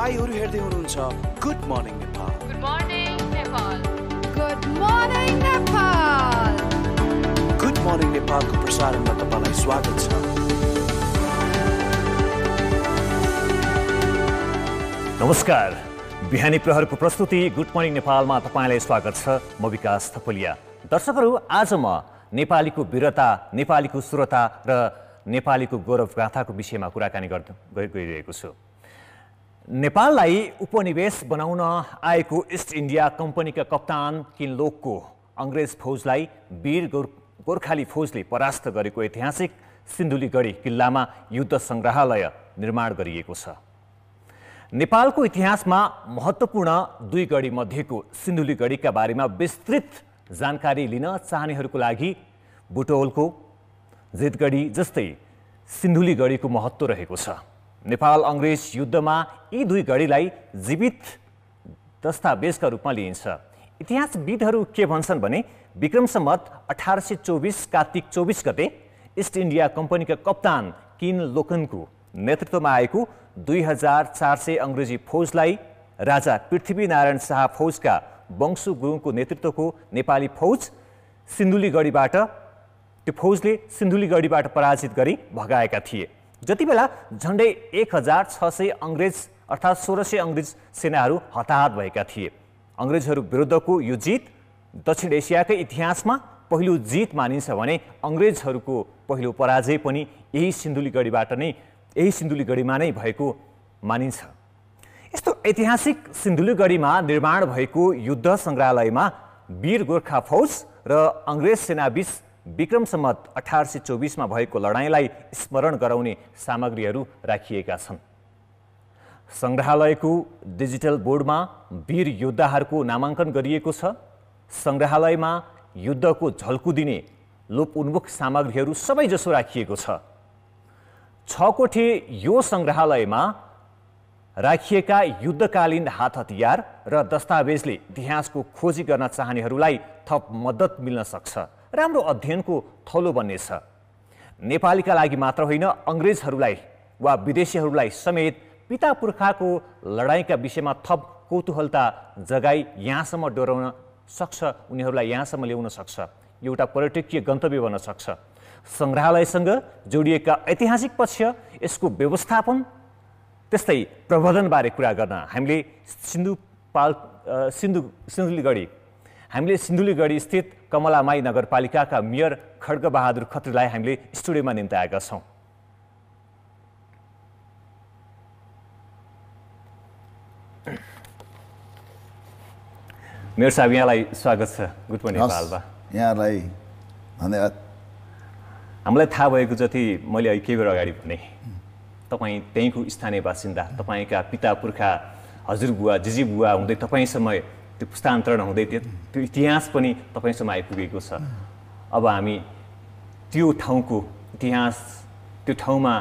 तपाईहरु हेर्दै हुनुहुन्छ good morning Nepal. Good morning Nepal. Good morning Nepal. Good morning नेपालको प्रसारणमा तपाईलाई स्वागत छ। नमस्कार, बिहानी प्रहरको प्रस्तुति गुड मर्निङ नेपालमा तपाईलाई स्वागत छ। म विकास थपलिया। दर्शकहरू, आज म नेपालीको वीरता, नेपालीको सुरता र नेपालीको गौरव गाथाको विषयमा कुराकानी गरिरहेको छु। नेपाललाई उपनिवेश बनाउन आएको इस्ट इन्डिया कम्पनीका कप्तान किनलोकको अङ्ग्रेज फौजलाई वीर गोर्खाली फौजले परास्त गरेको ऐतिहासिक सिन्धुलीगढी किल्लामा युद्ध सङ्ग्रहालय निर्माण गरिएको छ। नेपालको इतिहासमा महत्त्वपूर्ण दुई गढी मध्येको सिन्धुलीगढीका बारेमा विस्तृत जानकारी लिन चाहनेहरूको लागि बुटवलको जेतगढी जस्तै सिन्धुलीगढीको महत्त्व रहेको छ। नेपाल अङ्ग्रेज युद्धमा यी दुई गढीलाई जीवित दस्तावेजका रूपमा लिइन्छ। इतिहासविदहरू के भन्छन् भने विक्रम सम्वत 1824 कार्तिक 24 गते इस्ट इन्डिया कम्पनीका कप्तान किनलोकनको नेतृत्वमा आएको 2400 अङ्ग्रेजी फौजलाई राजा पृथ्वीनारायण शाह फौजका वंशु गुरुङको नेतृत्वको नेपाली फौज सिन्धुलीगढीबाट पराजित गरी भगाएका थिए। जति बेला झन्डै 1600 अङ्ग्रेज अर्थात् 1600 अङ्ग्रेज सेनाहरू हताहत भएका थिए। अङ्ग्रेजहरू विरुद्धको यो जित दक्षिण एसियाकै इतिहासमा पहिलो जित मानिन्छ भने अङ्ग्रेजहरूको पहिलो पराजय पनि यही सिन्धुलीगढीमा नै भएको मानिन्छ। यस्तो ऐतिहासिक सिन्धुलीगढीमा निर्माण भएको युद्ध सङ्ग्रहालयमा वीर गोर्खा फौज र अङ्ग्रेज सेनाबीच विक्रम सम्वत 1824 मा भएको लडाईँलाई स्मरण गराउने सामग्रीहरू राखिएका छन्। सङ्ग्रहालयको डिजिटल बोर्डमा वीर योद्धाहरूको नामाङ्कन गरिएको छ। सङ्ग्रहालयमा युद्धको झल्कु दिने लोप उन्मुख सामग्रीहरू सबैजसो राखिएको छ। 6 कोठे यो सङ्ग्रहालयमा राखिएका युद्धकालीन हात हतियार र दस्तावेजले इतिहासको खोजी गर्न चाहनेहरूलाई थप मद्दत मिल्न सक्छ। राम्रो अध्ययनको थलो बन्नेछ। नेपालीका लागि मात्र होइन, अङ्ग्रेजहरूलाई वा विदेशीहरूलाई समेत पिता पुर्खाको लडाईँका विषयमा थप कौतूहलता जगाई यहाँसम्म डोराउन सक्छ, उनीहरूलाई यहाँसम्म ल्याउन सक्छ। एउटा पर्यटकीय गन्तव्य बन्न सक्छ। सङ्ग्रहालयसँग जोडिएका ऐतिहासिक पक्ष, यसको व्यवस्थापन, त्यस्तै प्रबन्धनबारे कुरा गर्न हामीले सिन्धुलीगढी स्थित कमलामाई नगरपालिकाका मेयर खड्गबहादुर खत्रीलाई हामीले स्टुडियोमा निम्ताएका छौँ। मेयर साहब, यहाँलाई स्वागत छ गुड मर्निङ नेपालमा। यहाँलाई धन्यवाद। हामीलाई थाहा भएको जति मैले अहिले केही बेर अगाडि भने तपाईँ त्यहीँको स्थानीय बासिन्दा, तपाईँका पिता पुर्खा हजुरबुवा जिजीबुवा हुँदै तपाईँसम्म त्यो पुस्तान्तरण हुँदै त्यो इतिहास पनि तपाईँसम्म आइपुगेको छ। अब हामी त्यो ठाउँको इतिहास, त्यो ठाउँमा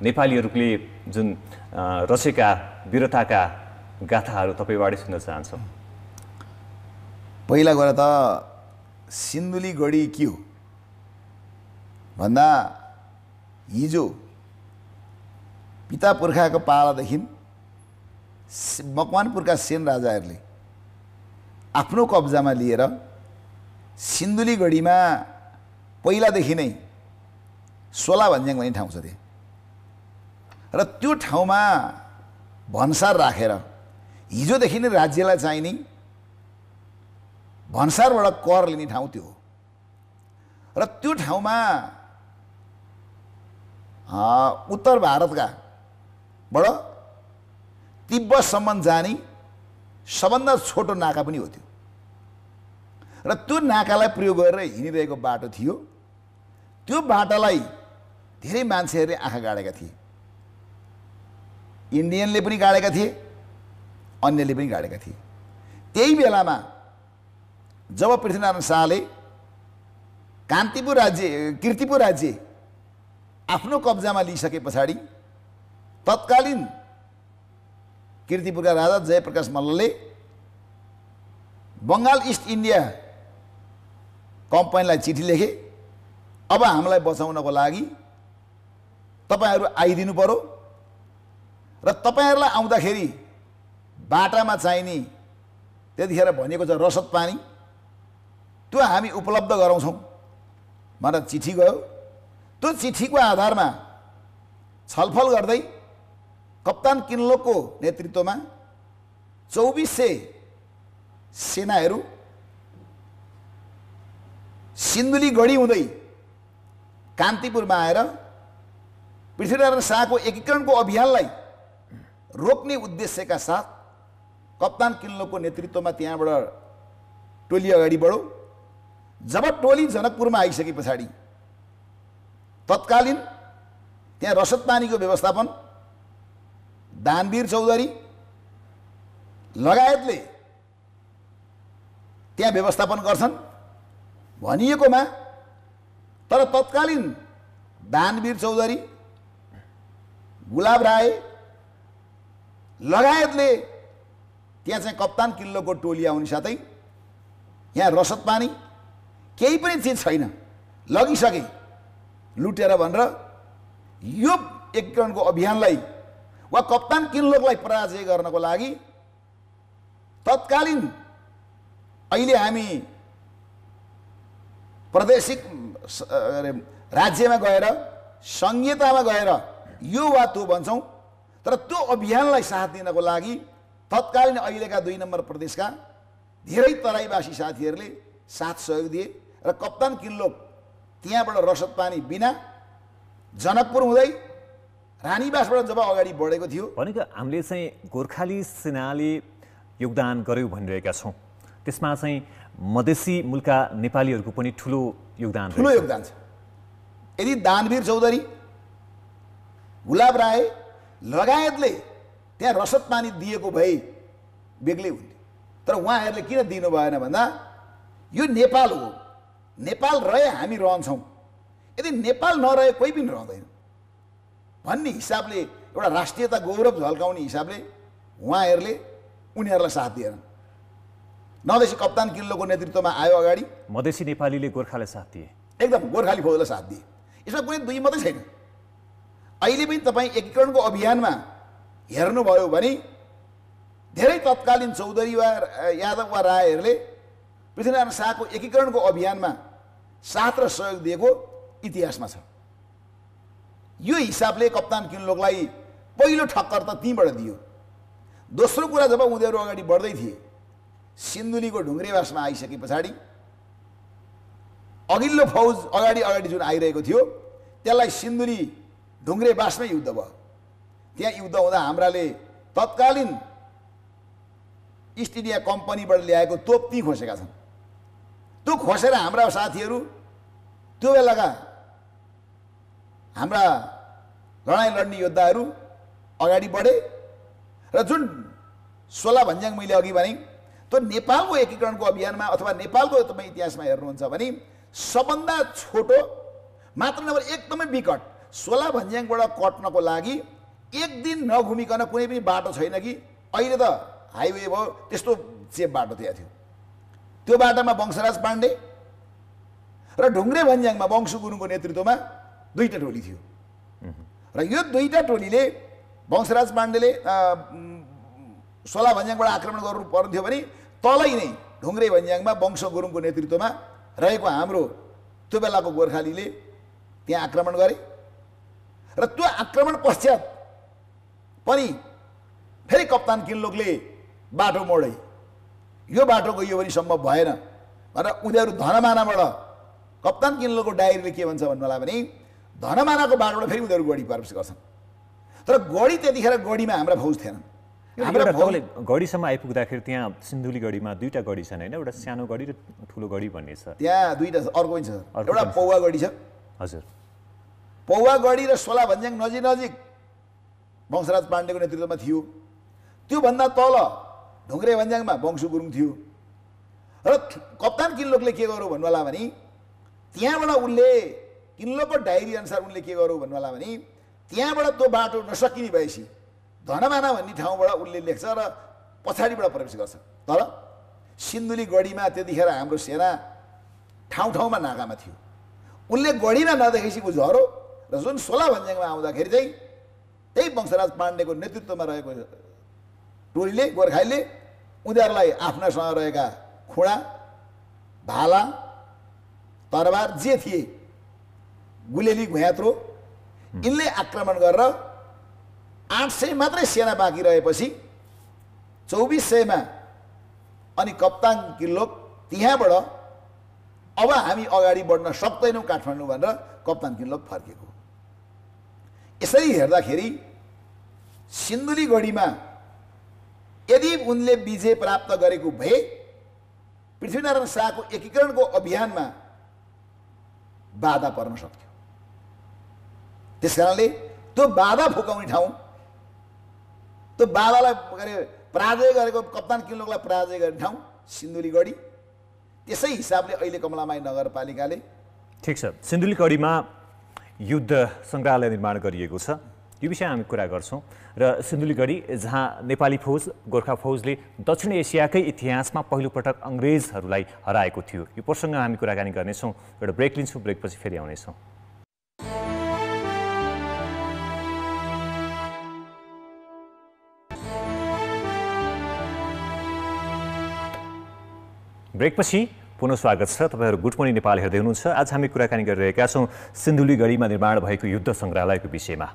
नेपालीहरूले जुन रचेका वीरताका गाथाहरू तपाईँबाट सुन्न चाहन्छौँ। पहिला गएर त सिन्धुलीगढी के हो भन्दा हिजो पिता पुर्खाको पालादेखि मकवानपुरका सेन राजाहरूले आफ्नो कब्जामा लिएर सिन्धुलीगढीमा पहिलादेखि नै सोला भन्ज्याङ भन्ने ठाउँ छ त्यहाँ, र त्यो ठाउँमा भन्सार राखेर हिजोदेखि नै राज्यलाई चाहिने भन्सारबाट कर लिने ठाउँ त्यो हो। र त्यो ठाउँमा उत्तर भारतका बाट तिब्बतसम्म जाने सबभन्दा छोटो नाका पनि हो त्यो, र त्यो नाकालाई प्रयोग गरेर हिँडिरहेको बाटो थियो। त्यो बाटालाई धेरै मान्छेहरूले आँखा गाडेका थिए। इन्डियनले पनि गाडेका थिए, अन्यले पनि गाडेका थिए। त्यही बेलामा जब पृथ्वीनारायण शाहले कीर्तिपुर राज्य आफ्नो कब्जामा लिइसके पछाडि तत्कालीन कीर्तिपुरका राजा जयप्रकाश मल्लले बङ्गाल इस्ट इन्डिया कम्पनीलाई चिठी लेखे, अब हामीलाई बचाउनको लागि तपाईहरु आइदिनु पर्यो र तपाईहरुलाई आउँदाखेरि बाटामा चाहिने त्यतिखेर भनेको छ रसद पानी, त्यो हामी उपलब्ध गराउँछौँ भनेर चिठी गयो। त्यो चिठीको आधारमा छलफल गर्दै कप्तान किन्लोकको नेतृत्वमा 2400 सेनाहरू सिन्धुली गढी हुँदै कान्तिपुरमा आएर पृथ्वीनारायण शाहको एकीकरणको अभियानलाई रोक्ने उद्देश्यका साथ कप्तान किन्लोकको नेतृत्वमा त्यहाँबाट टोली अगाडि बढ्यो। जब टोली जनकपुरमा आइसके पछाडि तत्कालीन त्यहाँ रसद पानीको व्यवस्थापन दानवीर चौधरी लगायतले त्यहाँ व्यवस्थापन गर्छन् भनिएकोमा, तर तत्कालीन दानवीर चौधरी, गुलाब राय लगायतले त्यहाँ चाहिँ कप्तान किन्लोकको टोली आउने साथै यहाँ रसद पानी केही पनि चिज छैन, लगिसके लुटेर भनेर यो एकीकरणको अभियानलाई वा कप्तान किन्लोकलाई पराजय गर्नको लागि तत्कालीन अहिले हामी प्रादेशिक राज्यमा गएर संहितामा गएर यो वा त्यो भन्छौँ, तर त्यो अभियानलाई साथ दिनको लागि तत्कालीन अहिलेका 2 नम्बर प्रदेशका धेरै तराईवासी साथीहरूले साथ सहयोग दिए र कप्तान किन्लोक त्यहाँबाट रसद पानी बिना जनकपुर हुँदै रानीबासबाट जब अगाडि बढेको थियो। भनेको हामीले चाहिँ गोर्खाली सेनाले योगदान गर्यो भनिरहेका छौँ, त्यसमा चाहिँ मधेसी मुलका नेपालीहरूको पनि ठुलो योगदान छ। यदि दानवीर चौधरी, गुलाब राय लगायतले त्यहाँ रसद पानी दिएको भए बेग्लै हुन्थ्यो, तर उहाँहरूले किन दिनु भएन भन्दा यो नेपाल हो, नेपाल रहे हामी रहन्छौँ, यदि नेपाल नरहे कोही पनि रहँदैन भन्ने हिसाबले, एउटा राष्ट्रियता गौरव झल्काउने हिसाबले उहाँहरूले उनीहरूलाई साथ दिएनन्। नदेशी कप्तान किन्लोकको नेतृत्वमा आयो अगाडि, मधेसी नेपालीले गोर्खालाई साथ दिए, एकदम गोर्खाली फौजलाई साथ दिए। यसमा कुनै दुई मात्रै छैन। अहिले पनि तपाईँ एकीकरणको अभियानमा हेर्नुभयो भने धेरै तत्कालीन चौधरी वा यादव वा रायहरूले पृथ्वीनारायण शाहको एकीकरणको अभियानमा साथ र सहयोग दिएको इतिहासमा छ। यो हिसाबले कप्तान किन्लोकलाई पहिलो ठक्कर त त्यहीँबाट दियो। दोस्रो कुरा, जब उनीहरू अगाडि बढ्दै थिए सिन्धुलीको ढुङ्ग्रेवासमा आइसके पछाडि अघिल्लो फौज अगाडि अगाडि जुन आइरहेको थियो त्यसलाई सिन्धुली ढुङ्ग्रेवासमै युद्ध भयो। त्यहाँ युद्ध हुँदा हाम्राले तत्कालीन इस्ट इन्डिया कम्पनीबाट ल्याएको तोप त्यहीँ खोसेका छन्। त्यो खोसेर हाम्रा साथीहरू त्यो बेलाका हाम्रा लडाइँ लड्ने योद्धाहरू अगाडि बढे र जुन 16 भन्ज्याङ मैले अघि भने त्यो नेपालको एकीकरणको अभियानमा अथवा नेपालको तपाईँ इतिहासमा हेर्नुहुन्छ भने सबभन्दा छोटो मात्र नभएर एकदमै विकट 16 भन्ज्याङबाट कट्नको लागि एक दिन नघुमिकन कुनै पनि बाटो छैन कि अहिले त हाइवे भयो, त्यस्तो चेप बाटो त्यहाँ थियो। त्यो बाटोमा वंशराज पाण्डे र ढुङ्ग्रे भन्ज्याङमा वंशु गुरुङको नेतृत्वमा 2टा टोली थियो र यो 2टा टोलीले वंशराज पाण्डेले 16 भन्ज्याङबाट आक्रमण गर्नु पर्न्थ्यो भने तलै नै ढुङ्ग्रे भन्ज्याङमा वंश गुरुङको नेतृत्वमा रहेको हाम्रो त्यो बेलाको गोर्खालीले त्यहाँ आक्रमण गरे र त्यो आक्रमण पश्चात पनि फेरि कप्तान किन्लोकले बाटो मोडे। यो बाटो गयो भने सम्भव भएन भनेर उनीहरू धनमानाबाट, कप्तान किन्लोकको डायरीले के भन्छ भन्नुलाई भने धनमानाको बाटोबाट फेरि उनीहरू गढी प्रवेश गर्छन्। तर गढी त्यतिखेर गढीमा हाम्रा फौज थिएनन्। गढीसम्म आइपुग्दाखेरि त्यहाँ सिन्धुली गढीमा 2टा गढी छन् होइन, एउटा सानो गढी र ठुलो गढी भन्ने छ। त्यहाँ 2टा छ, अर्को पनि छ, एउटा पौवा गढी छ। हजुर, पौवा गढी र 16 भन्ज्याङ नजिक नजिक वंशराज पाण्डेको नेतृत्वमा थियो। त्योभन्दा तल ढुङ्ग्रे भन्ज्याङमा वंशु गुरुङ थियो र कप्तान किन्लोकले के गर्यो भन्नुला भने त्यहाँबाट उनले किन्लोकको डायरी अनुसार उनले के गर्यो भन्नुला भने त्यहाँबाट त्यो बाटो नसकिने भएपछि धनमाना भन्ने ठाउँबाट उनले लेख्छ र पछाडिबाट प्रवेश गर्छ। तर सिन्धुली गढीमा त्यतिखेर हाम्रो सेना ठाउँ ठाउँमा नाकामा थियो। उनले गढीमा नदेखेपछि ऊ झरो र जुन 16 भन्ज्याङमा आउँदाखेरि चाहिँ त्यही वंशराज पाण्डेको नेतृत्वमा रहेको टोली थियो, 2टा टोलीले उनलाई 16 भन्ज्याङमा प्रवेश गराए। 16 भन्ज्याङमा टोलीले गोर्खालीले उनीहरूलाई आफ्नासँग रहेका खुडा भाला तरबार जे थिए गुलेली घुयात्रो यिनले आक्रमण गरेर 800 मात्रै सेना बाँकी रहेपछि 2400 अनि कप्तान किल्लोक त्यहाँबाट अब हामी अगाडि बढ्न सक्दैनौँ काठमाडौँ भनेर कप्तान किल्लोक फर्केको। यसरी हेर्दाखेरि सिन्धुलीगढीमा यदि उनले विजय प्राप्त गरेको भए पृथ्वीनारायण शाहको एकीकरणको अभियानमा बाधा पर्न सक्थ्यो। त्यसकारणले त्यो बाधा फुकाउने ठाउँ, त्यो बाधालाई पराजय गरेको कप्तान किल्लोकलाई पराजय गर्ने ठाउँ सिन्धुलीगढी। त्यसै हिसाबले अहिले कमलामाई नगरपालिकाले ठिक छ, सिन्धुलीगढीमा युद्ध सङ्ग्रहालय निर्माण गरिएको छ, यो विषय हामी कुरा गर्छौँ। र सिन्धुलीगढी जहाँ नेपाली फौज गोर्खा फौजले दक्षिण एसियाकै इतिहासमा पहिलोपटक अङ्ग्रेजहरूलाई हराएको थियो, यो प्रसङ्ग हामी कुराकानी गर्नेछौँ। एउटा ब्रेक लिन्छौँ, ब्रेकपछि फेरि आउनेछौँ। ब्रेकपछि पुनः स्वागत छ। तपाईँहरू गुड मर्निङ नेपाल हेर्दै हुनुहुन्छ। आज हामी कुराकानी गरिरहेका छौँ सिन्धुलीगढीमा निर्माण भएको युद्ध सङ्ग्रहालयको विषयमा।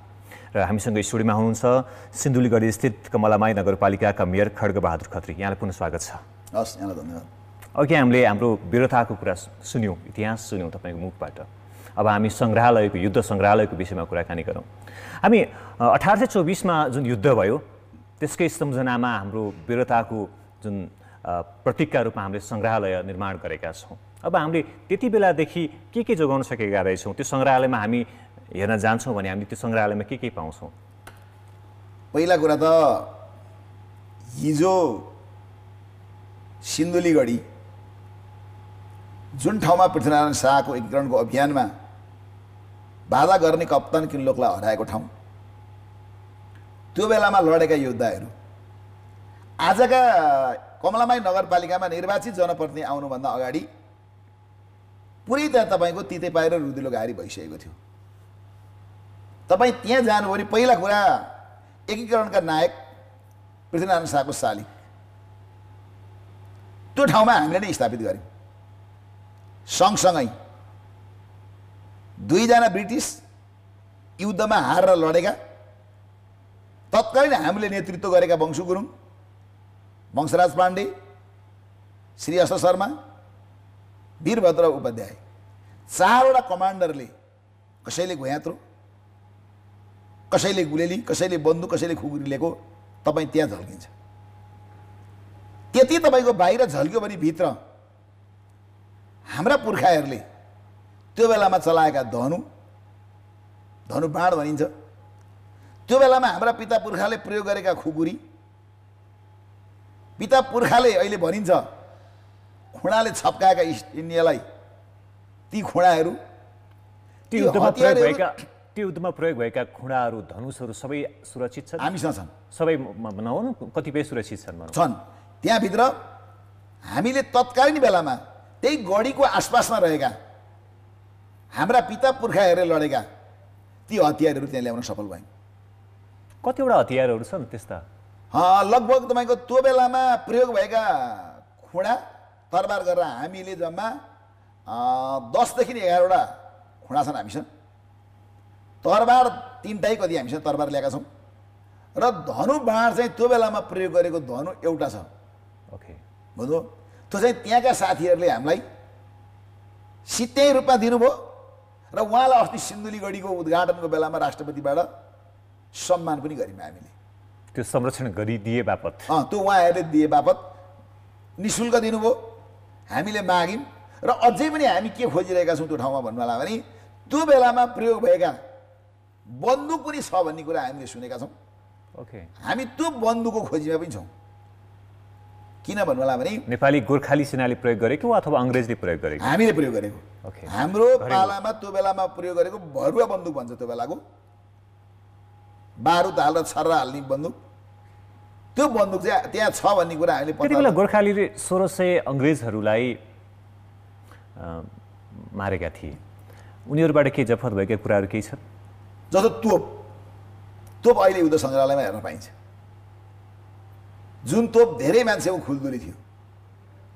र हामीसँग स्टुडियोमा हुनुहुन्छ सिन्धुलीगढी स्थित कमलामाई नगरपालिकाका मेयर खड्गबहादुर खत्री। यहाँलाई पुनः स्वागत छ। हस्, यहाँलाई धन्यवाद। अघि हामीले हाम्रो वीरताको कुरा सुन्यौँ, इतिहास सुन्यौँ तपाईँको मुखबाट। अब हामी सङ्ग्रहालयको युद्ध सङ्ग्रहालयको विषयमा कुराकानी गरौँ। हामी 1824मा जुन युद्ध भयो त्यसकै सम्झनामा हाम्रो वीरताको जुन प्रतीकका रूपमा हामीले सङ्ग्रहालय निर्माण गरेका छौँ। अब हामीले त्यति बेलादेखि के जोगाउन सकेका रहेछौँ? त्यो सङ्ग्रहालयमा हामी हेर्न जान्छौँ भने हामीले त्यो सङ्ग्रहालयमा के पाउँछौँ? पहिला कुरा त हिजो सिन्धुलीगढी जुन ठाउँमा पृथ्वीनारायण शाहको एकीकरणको अभियानमा बाधा गर्ने कप्तान किल्लोकलाई हराएको ठाउँ, त्यो बेलामा लडेका योद्धाहरू आजका कमलामाई नगरपालिकामा निर्वाचित जनप्रतिनिधि आउनुभन्दा अगाडि पुरै त्यहाँ तपाईँको तितेपाई र रुदिलो घारी भइसकेको थियो। तपाईँ त्यहाँ जानुभयो भने पहिला कुरा एकीकरणका नायक पृथ्वीनारायण शाहको शालिग त्यो ठाउँमा हामीले नै स्थापित गऱ्यौँ। सँगसँगै 2 जना ब्रिटिस युद्धमा हारेर लडेका तत्कालीन हामीले नेतृत्व गरेका वंशु गुरुङ, वंशराज पाण्डे, श्री अष्ट शर्मा, वीरभद्र उपाध्याय, 4वटा कमान्डरले कसैले घुयात्रो, कसैले गुलेली, कसैले बन्दुक, कसैले खुकुरी लिएको तपाईँ त्यहाँ झल्किन्छ। त्यति तपाईँको बाहिर झल्क्यो भने भित्र हाम्रा पुर्खाहरूले त्यो बेलामा चलाएका धनु बाण भनिन्छ, त्यो बेलामा हाम्रा पिता पुर्खाले प्रयोग गरेका खुकुरी, पिता पुर्खाले अहिले भनिन्छ खुँडाले छप्काएका इस्ट इन्डियालाई ती खुँडाहरू, त्यो युद्धमा प्रयोग भएका खुँडाहरू, धनुषहरू सबै सुरक्षित छन्? हामीसँग छन्। सबै नहुनु, कतिपय सुरक्षित छन्। त्यहाँभित्र हामीले तत्कालीन बेलामा त्यही गढीको आसपासमा रहेका हाम्रा पिता पुर्खाहरूले लडेका ती हतियारहरू त्यहाँ ल्याउन सफल भयौँ। कतिवटा हतियारहरू छन् त्यस्ता? लगभग तपाईँको त्यो बेलामा प्रयोग भएका खुँडा तरबार गरेर हामीले जम्मा 10 देखि 11वटा खुँडा छन् हामीसँग। तरबार 3टाै कति हामीसँग तरबार ल्याएका छौँ र धनु बाण चाहिँ त्यो बेलामा प्रयोग गरेको धनु एउटा छ। ओके, बुझ्नु? त्यो चाहिँ त्यहाँका साथीहरूले हामीलाई सित्तै रूपमा दिनुभयो र उहाँलाई अस्ति सिन्धुलीगढीको उद्घाटनको बेलामा राष्ट्रपतिबाट सम्मान पनि गर्यौँ हामीले। त्यो संरक्षण गरिदिए बापत त्यो उहाँहरूले दिए बापत निःशुल्क दिनुभयो, हामीले माग्यौँ र अझै पनि हामी के खोजिरहेका छौँ त्यो ठाउँमा भन्नुलाई भने त्यो बेलामा प्रयोग भएका बन्दुक पनि छ भन्ने कुरा हामीले सुनेका छौँ। ओके, हामी त्यो बन्दुकको खोजीमा पनि छौँ। किन भन्नुलाई भने नेपाली गोर्खाली सेनाले प्रयोग गरेको अथवा अङ्ग्रेजले प्रयोग गरेको? हामीले प्रयोग गरेको। ओके, हाम्रो पालामा त्यो बेलामा प्रयोग गरेको भरुवा बन्दुक भन्छ त्यो बेलाको, बारुद हालेर छर्रा हाल्ने बन्दुक, त्यो बन्दुक चाहिँ त्यहाँ छ भन्ने कुरा हामीले त्यति बेला गोर्खालीले 1600 अङ्ग्रेजहरूलाई मारेका थिए, उनीहरूबाट के जफत भएका कुराहरू केही छन्? जस्तो तोप अहिले युद्ध सङ्ग्रहालयमा हेर्न पाइन्छ। जुन तोप धेरै मान्छेको खुल्दुली थियो,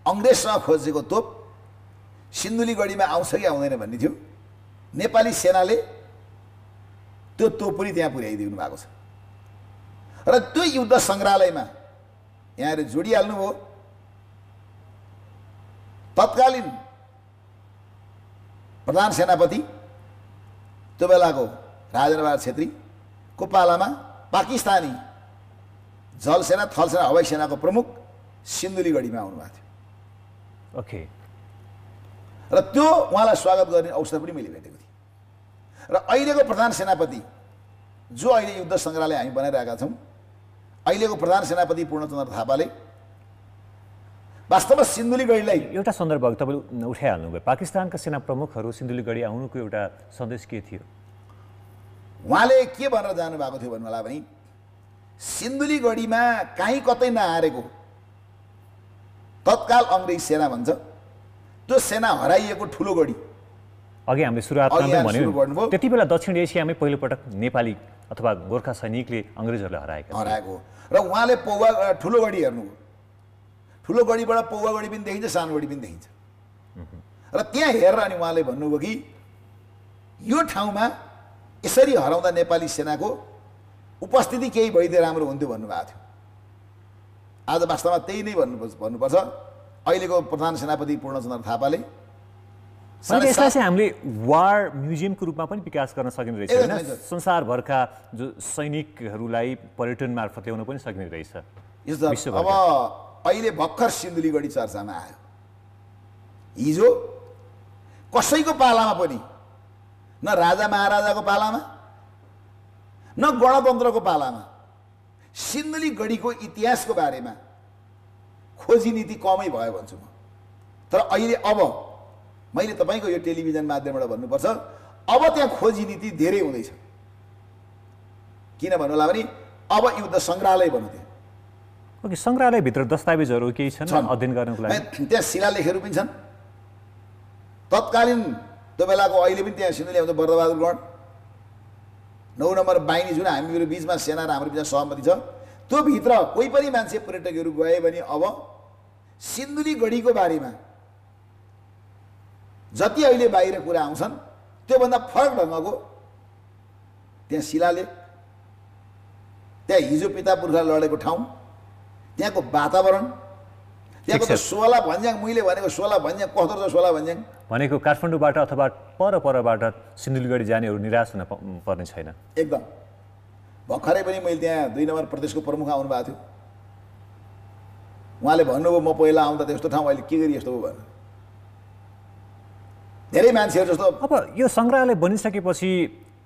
अङ्ग्रेजसँग खोजेको तोप सिन्धुलीगढीमा आउँछ कि आउँदैन भन्ने थियो। नेपाली सेनाले त्यो तोप पनि त्यहाँ पुर्याइदिनु भएको छ र त्यो युद्ध सङ्ग्रहालयमा यहाँले जोडिहाल्नुभयो। तत्कालीन प्रधान सेनापति त्यो बेलाको राजेन्द्रबहादुर छेत्रीको पालामा पाकिस्तानी जलसेना, थलसेना, हवाई सेनाको प्रमुख सिन्धुलीगढीमा आउनुभएको थियो। ओके। र त्यो उहाँलाई स्वागत गर्ने अवसर पनि मैले भेटेको थिएँ। र अहिलेको प्रधान सेनापति जो अहिले युद्ध सङ्ग्रहालय हामी बनाइरहेका छौँ, अहिलेको प्रधान सेनापति पूर्णचन्द्र थापाले वास्तवमा सिन्धुलीगढीलाई एउटा सन्दर्भ तपाईँले उठाइहाल्नुभयो। पाकिस्तानका सेना प्रमुखहरू सिन्धुलीगढी आउनुको एउटा सन्देश के थियो? उहाँले के भनेर जानुभएको थियो भन्नु होला भने सिन्धुलीगढीमा काहीँ कतै नहारेको तत्काल अङ्ग्रेज सेना भन्छ, त्यो सेना हराइएको ठुलो गढी। अघि हामीले सुरुवातमा भन्यौँ त्यति बेला दक्षिण एसियामै पहिलोपटक नेपाली अथवा गोर्खा सैनिकले अङ्ग्रेजहरूलाई हराएको र उहाँले पौवा ठुलो गढी हेर्नुभयो। ठुलो गढीबाट पौवा गढी पनि देखिन्छ, सानो गढी पनि देखिन्छ। र त्यहाँ हेरेर अनि उहाँले भन्नुभयो कि यो ठाउँमा यसरी हराउँदा नेपाली सेनाको उपस्थिति केही भइदिए राम्रो हुन्थ्यो भन्नुभएको थियो। आज वास्तवमा त्यही नै भन्नुपर्छ। अहिलेको प्रधान सेनापति पूर्णचन्द्र थापाले यसलाई चाहिँ हामीले वार म्युजियमको रूपमा पनि विकास गर्न सकिने रहेछ होइन? संसारभरका जो सैनिकहरूलाई पर्यटन मार्फत ल्याउन पनि सकिने रहेछ। अब अहिले भर्खर सिन्धुलीगढी चर्चामा आयो। हिजो कसैको पालामा पनि, न राजा महाराजाको पालामा न गणतन्त्रको पालामा सिन्धुलीगढीको इतिहासको बारेमा खोजी नीति कमै भयो भन्छु म। तर अहिले अब मैले तपाईँको यो टेलिभिजन माध्यमबाट भन्नुपर्छ, अब त्यहाँ खोजी नीति धेरै हुँदैछ। किन भन्नु होला भने अब युद्ध सङ्ग्रहालय बन्यो त्यहाँ। ओके, सङ्ग्रहालयभित्र दस्तावेजहरू केही छन् अध्ययन गर्नको लागि? त्यहाँ शिलालेखहरू पनि छन्। तत्कालीन त्यो बेलाको अहिले पनि त्यहाँ सिन्धुली आउँछ बर्दबहादुर गण 9 नम्बर बाहिनी जुन हामीहरू बिचमा सेना र हाम्रो बिचमा सहमति छ, त्यो भित्र कोही पनि मान्छे पर्यटकहरू गए भने अब सिन्धुलीगढीको बारेमा जति अहिले बाहिर कुरा आउँछन् त्योभन्दा फरक ढङ्गको त्यहाँ शिलालेख, त्यहाँ हिजो पिता पुर्खाले लडेको ठाउँ, त्यहाँको वातावरण, त्यहाँको त 16 भन्ज्याङ, मैले भनेको 16 भन्ज्याङ कस्तो छ 16 भन्ज्याङ भनेको काठमाडौँबाट अथवा परबाट सिन्धुलीगढी जानेहरू निराश हुन पर्ने छैन। एकदम। भर्खरै पनि मैले त्यहाँ 2 नम्बर प्रदेशको प्रमुख आउनुभएको थियो। उहाँले भन्नुभयो म पहिला आउँदा त्यस्तो ठाउँ अहिले के गरी यस्तो हो भनेर। धेरै मान्छेहरू जस्तो अब यो सङ्ग्रहालय बनिसकेपछि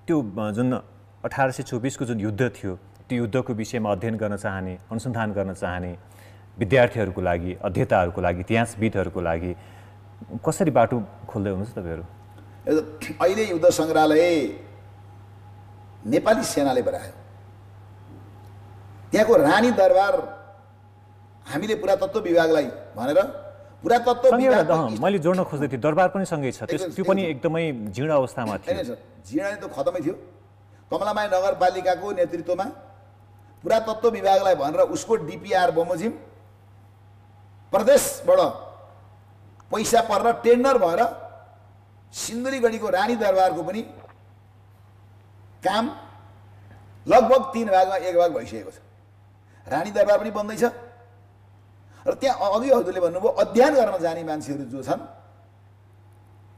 त्यो जुन 1824 को जुन युद्ध थियो, त्यो युद्धको विषयमा अध्ययन गर्न चाहने, अनुसन्धान गर्न चाहने विद्यार्थीहरूको लागि, अध्येताहरूको लागि, इतिहासविदहरूको लागि कसरी बाटो खोल्दै हुनुहुन्छ तपाईँहरू? अहिले युद्ध सङ्ग्रहालय नेपाली सेनाले बनायो। त्यहाँको रानी दरबार हामीले पुरातत्व विभागलाई भनेर पुरातत्व विभाग मैले जोड्न खोज्दै थिएँ, दरबार पनि सँगै छ, त्यो पनि एकदमै जीर्ण अवस्थामा थियो। जीर्ण त खतमै थियो। कमलामाई नगरपालिकाको नेतृत्वमा पुरातत्व विभागलाई भनेर उसको डिपिआर बमोजिम प्रदेशबाट पैसा परेर टेन्डर भएर सिन्धुलीगढीको रानी दरबारको पनि काम लगभग 3 भागमा 1 भाग भइसकेको छ। रानी दरबार पनि बन्दैछ र त्यहाँ अघि हजुरले भन्नुभयो अध्ययन गर्न जाने मान्छेहरू जो छन्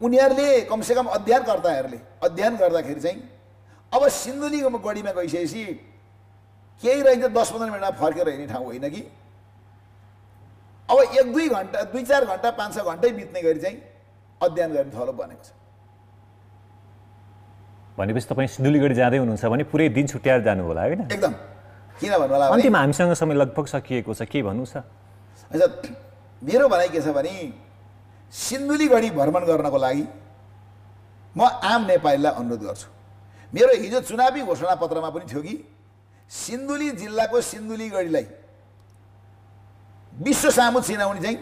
उनीहरूले कमसेकम अध्ययनकर्ताहरूले अध्ययन गर्दाखेरि चाहिँ अब सिन्धुलीगढीमा गइसकेपछि केही रहन्छ 10-15 मिनटमा फर्केर हिँड्ने ठाउँ होइन कि अब 1-2 घन्टा 2-4 घन्टा 5-6 घन्टै बित्ने गरी चाहिँ अध्ययन गर्ने थलो बनेको छ। भनेपछि तपाईँ सिन्धुलीगढी जाँदै हुनुहुन्छ भने पुरै दिन छुट्याएर जानु होला होइन? एकदम। किन भन्नु होला अन्तिममा हामीसँग समय लगभग सकिएको छ, के भन्नु छ? अच्छा, मेरो भनाइ के छ भने सिन्धुलीगढी भ्रमण गर्नको लागि म आम नेपालीलाई अनुरोध गर्छु। मेरो हिजो चुनावी घोषणापत्रमा पनि थियो कि सिन्धुली जिल्लाको सिन्धुलीगढीलाई विश्व सामु चिनाउने चाहिँ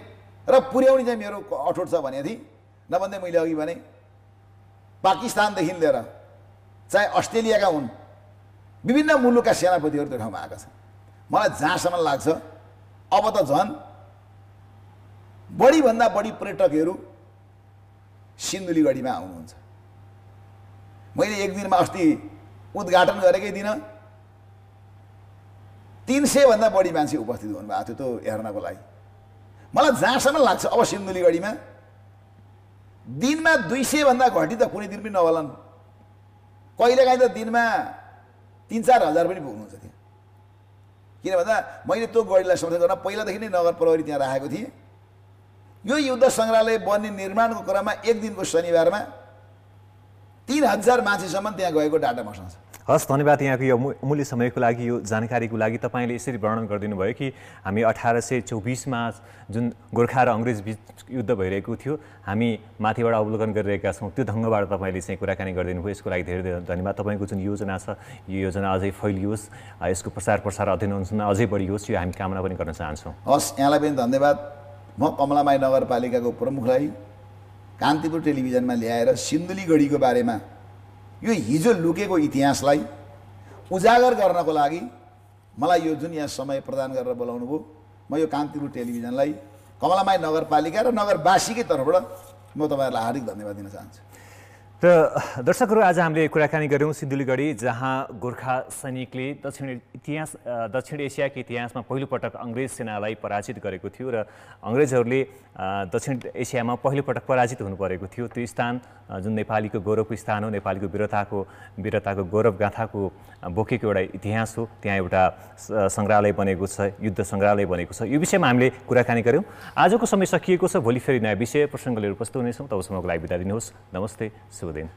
र पुर्याउने चाहिँ मेरो अठोट छ भनेको थिएँ। नभन्दै मैले अघि भने पाकिस्तानदेखि लिएर चाहे अस्ट्रेलियाका हुन् विभिन्न मुलुकका सेनापतिहरू त्यो ठाउँमा आएका छन्। मलाई जहाँसम्म लाग्छ अब त झन् बढीभन्दा बढी पर्यटकहरू सिन्धुलीगढीमा आउनुहुन्छ। मैले एक दिनमा अस्ति उद्घाटन गरेकै दिन 300 भन्दा बढी मान्छे उपस्थित हुनुभएको थियो त्यो हेर्नको लागि। मलाई जहाँसम्म लाग्छ अब सिन्धुलीगढीमा दिनमा 200 भन्दा घटी त कुनै दिन पनि नहोलान्। कहिलेकाहीँ त दिनमा 3-4 हजार पनि पुग्नुहुन्छ त्यहाँ। किन भन्दा मैले त्यो गढीलाई समर्थन गर्न पहिलादेखि नै नगर प्रहरी त्यहाँ राखेको थिएँ। यो युद्ध सङ्ग्रहालय बन्ने निर्माणको क्रममा एक दिनको शनिबारमा 3000 मान्छेसम्म त्यहाँ गएको डाटा मसँग छ। हस्, धन्यवाद यहाँको यो अमूल्य समयको लागि, यो जानकारीको लागि। तपाईँले यसरी वर्णन गरिदिनु भयो कि हामी 1824मा जुन गोर्खा र अङ्ग्रेज बिच युद्ध भइरहेको थियो, हामी माथिबाट अवलोकन गरिरहेका छौँ, त्यो ढङ्गबाट तपाईँले चाहिँ कुराकानी गरिदिनु भयो। यसको लागि धेरै धेरै धन्यवाद। तपाईँको जुन योजना छ यो योजना अझै फैलियोस्, यसको प्रसार अध्ययन अनुसन्धान अझै बढियोस्, यो हामी कामना पनि गर्न चाहन्छौँ। हस्, यहाँलाई पनि धन्यवाद। म कमलामाई नगरपालिकाको प्रमुखलाई कान्तिपुर टेलिभिजनमा ल्याएर सिन्धुलीगढीको बारेमा यो हिजो लुकेको इतिहासलाई उजागर गर्नको लागि मलाई यो जुन यहाँ समय प्रदान गरेर बोलाउनु भयो, म यो कान्तिपुर टेलिभिजनलाई, कमलामाई नगरपालिका र नगरवासीकै तर्फबाट म तपाईँहरूलाई हार्दिक धन्यवाद दिन चाहन्छु। र दर्शकहरू, आज हामीले कुराकानी गऱ्यौँ सिन्धुलीगढी, जहाँ गोर्खा सैनिकले दक्षिण एसियाको इतिहासमा पहिलोपटक अङ्ग्रेज सेनालाई पराजित गरेको थियो र अङ्ग्रेजहरूले दक्षिण एसियामा पहिलोपटक पराजित हुनु परेको थियो। त्यो स्थान जुन नेपालीको गौरवको स्थान हो, नेपालीको वीरताको गौरव गाथाको बोकेको एउटा इतिहास हो। त्यहाँ एउटा सङ्ग्रहालय बनेको छ, युद्ध सङ्ग्रहालय बनेको छ। यो विषयमा हामीले कुराकानी गऱ्यौँ। आजको समय सकिएको छ। भोलि फेरि नयाँ विषय प्रसङ्ग लिएर उपस्थित हुनेछौँ। तबसम्मको लागि बिदा दिनुहोस्। नमस्ते, शुभ दिन।